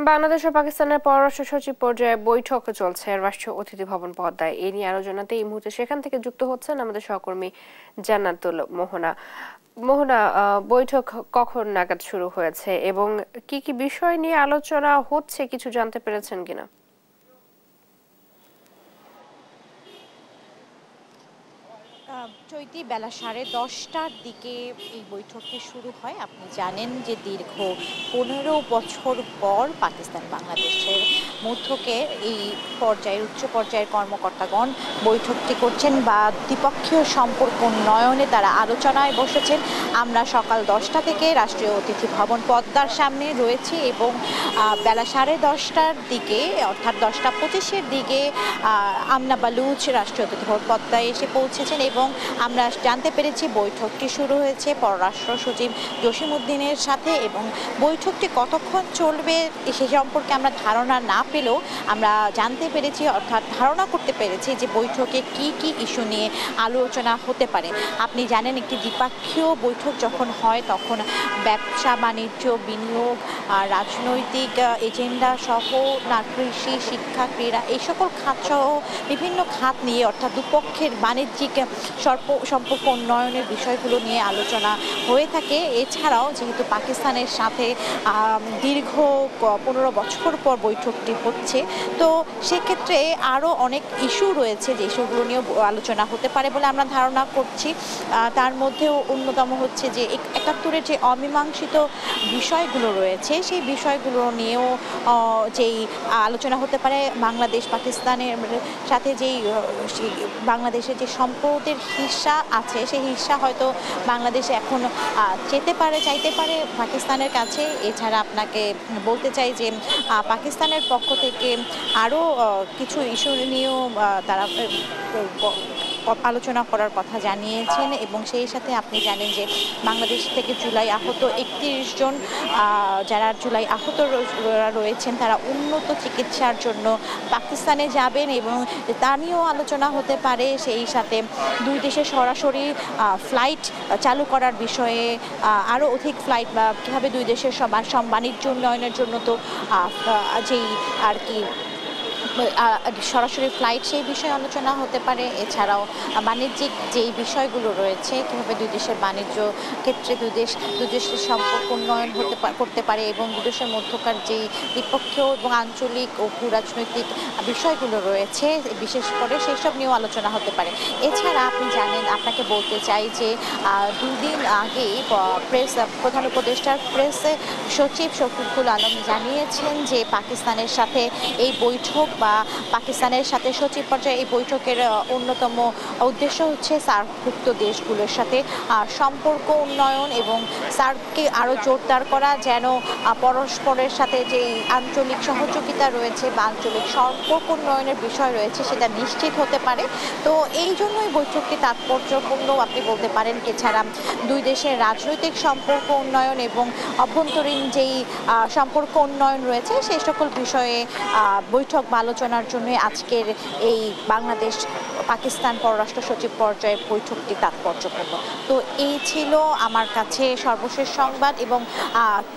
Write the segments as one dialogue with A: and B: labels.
A: বাংলাদেশ ও পাকিস্তানের পররাষ্ট্র সচিব পর্যায়ে বৈঠক চলছে রাষ্ট্রীয় অতিথি ভবন পদ্মায়। এই নিয়ে আলোচনাতে এই মুহূর্তে সেখান থেকে যুক্ত হচ্ছেন আমাদের সহকর্মী জান্নাতুল মোহনা। মোহনা, বৈঠক কখন নাগাদ শুরু হয়েছে এবং কি কি বিষয় নিয়ে আলোচনা হচ্ছে কিছু জানতে পেরেছেন কিনা?
B: চৈতি বেলা 10:30টার দিকে এই বৈঠকটি শুরু হয়। আপনি জানেন যে দীর্ঘ 15 বছর পর পাকিস্তান বাংলাদেশের মধ্যকে এই পর্যায়ের উচ্চ পর্যায়ের কর্মকর্তাগণ বৈঠকটি করছেন বা দ্বিপক্ষীয় সম্পর্ক উন্নয়নে তারা আলোচনায় বসেছেন। আমরা সকাল 10টা থেকে রাষ্ট্রীয় অতিথি ভবন পদ্মার সামনে রয়েছি এবং বেলা 10:30টার দিকে অর্থাৎ 10:25-এর দিকে আমনা বালুচ রাষ্ট্রীয় অতিথি ভবন পদ্মায় এসে পৌঁছেছেন এবং আমরা জানতে পেরেছি বৈঠকটি শুরু হয়েছে পররাষ্ট্র সচিব জসিমউদ্দিনের সাথে এবং বৈঠকটি কতক্ষণ চলবে সে সম্পর্কে আমরা ধারণা না পেলেও আমরা জানতে পেরেছি অর্থাৎ ধারণা করতে পেরেছি যে বৈঠকে কি কি ইস্যু নিয়ে আলোচনা হতে পারে। আপনি জানেন একটি দ্বিপক্ষীয় বৈঠক যখন হয় তখন ব্যবসা বাণিজ্য বিনিয়োগ রাজনৈতিক এজেন্ডা সহ কৃষি শিক্ষা ক্রীড়া এই সকল খাত সহ বিভিন্ন খাত নিয়ে অর্থাৎ দুপক্ষের বাণিজ্যিক সম্পর্ক উন্নয়নের বিষয়গুলো নিয়ে আলোচনা হয়ে থাকে। এছাড়াও যেহেতু পাকিস্তানের সাথে দীর্ঘ 15 বছর পর বৈঠকটি হচ্ছে, তো সেক্ষেত্রে আরও অনেক ইস্যু রয়েছে যে ইস্যুগুলো নিয়েও আলোচনা হতে পারে বলে আমরা ধারণা করছি। তার মধ্যেও অন্যতম হচ্ছে যে 71-এর যে অমীমাংসিত বিষয়গুলো রয়েছে সেই বিষয়গুলো নিয়েও যেই আলোচনা হতে পারে। বাংলাদেশ পাকিস্তানের সাথে যেই বাংলাদেশের যে সম্পদের হিস্সা আছে সেই হিস্সা হয়তো বাংলাদেশে এখন চাইতে পারে পাকিস্তানের কাছে। এছাড়া আপনাকে বলতে চাই যে পাকিস্তানের পক্ষ থেকে আরও কিছু ইস্যু নিয়েও তারা আলোচনা করার কথা জানিয়েছেন এবং সেই সাথে আপনি জানেন যে বাংলাদেশ থেকে জুলাই আহত 31 জন যারা জুলাই আহত রয়েছেন তারা উন্নত চিকিৎসার জন্য পাকিস্তানে যাবেন এবং তা নিয়েও আলোচনা হতে পারে। সেই সাথে দুই দেশে সরাসরি ফ্লাইট চালু করার বিষয়ে আরও অধিক ফ্লাইট বা কীভাবে দুই দেশের বাণিজ্য উন্নয়নের জন্য তো যেই আর কি সরাসরি ফ্লাইট সেই বিষয়ে আলোচনা হতে পারে। এছাড়াও বাণিজ্যিক যেই বিষয়গুলো রয়েছে কীভাবে দুই দেশের বাণিজ্য ক্ষেত্রে দুই দেশের সম্পর্ক উন্নয়ন করতে পারে এবং দুই দেশের মধ্যকার যেই দ্বিপক্ষীয় এবং আঞ্চলিক ও ভূরাজনৈতিক বিষয়গুলো রয়েছে বিশেষ করে সেই সব নিয়েও আলোচনা হতে পারে। এছাড়া আপনি জানেন আপনাকে বলতে চাই যে 2 দিন আগেই প্রধান উপদেষ্টার প্রেস সচিব শফিকুল আলম জানিয়েছেন যে পাকিস্তানের সাথে এই বৈঠক বা পাকিস্তানের সাথে সচিব পর্যায়ে এই বৈঠকের অন্যতম উদ্দেশ্য হচ্ছে সার্কভুক্ত দেশগুলোর সাথে সম্পর্ক উন্নয়ন এবং সার্ককে আরও জোরদার করা, যেন পরস্পরের সাথে যে আঞ্চলিক সহযোগিতা রয়েছে বা আঞ্চলিক সম্পর্ক উন্নয়নের বিষয় রয়েছে সেটা নিশ্চিত হতে পারে। তো এই জন্যই বৈঠকটি তাৎপর্যপূর্ণ আপনি বলতে পারেন। এছাড়া দুই দেশের রাজনৈতিক সম্পর্ক উন্নয়ন এবং অভ্যন্তরীণ যেই সম্পর্ক উন্নয়ন রয়েছে সেই সকল বিষয়ে বৈঠক বা আলোচনার জন্য আজকের এই বাংলাদেশ পাকিস্তান পররাষ্ট্র সচিব পর্যায়ে বৈঠকটি তাৎপর্যপূর্ণ। তো এই ছিল আমার কাছে সর্বশেষ সংবাদ এবং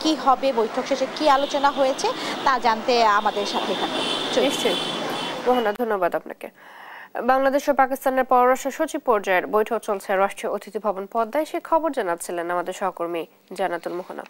B: কি হবে বৈঠক শেষে কি আলোচনা হয়েছে তা জানতে আমাদের সাথে থাকুন।
A: নিশ্চয়ই মোহনা, ধন্যবাদ আপনাকে। বাংলাদেশ ও পাকিস্তানের পররাষ্ট্র সচিব পর্যায়ের বৈঠক চলছে রাষ্ট্রীয় অতিথি ভবন পদ্মায়, সে খবর জানাচ্ছিলেন আমাদের সহকর্মী জান্নাতুল মোহনা।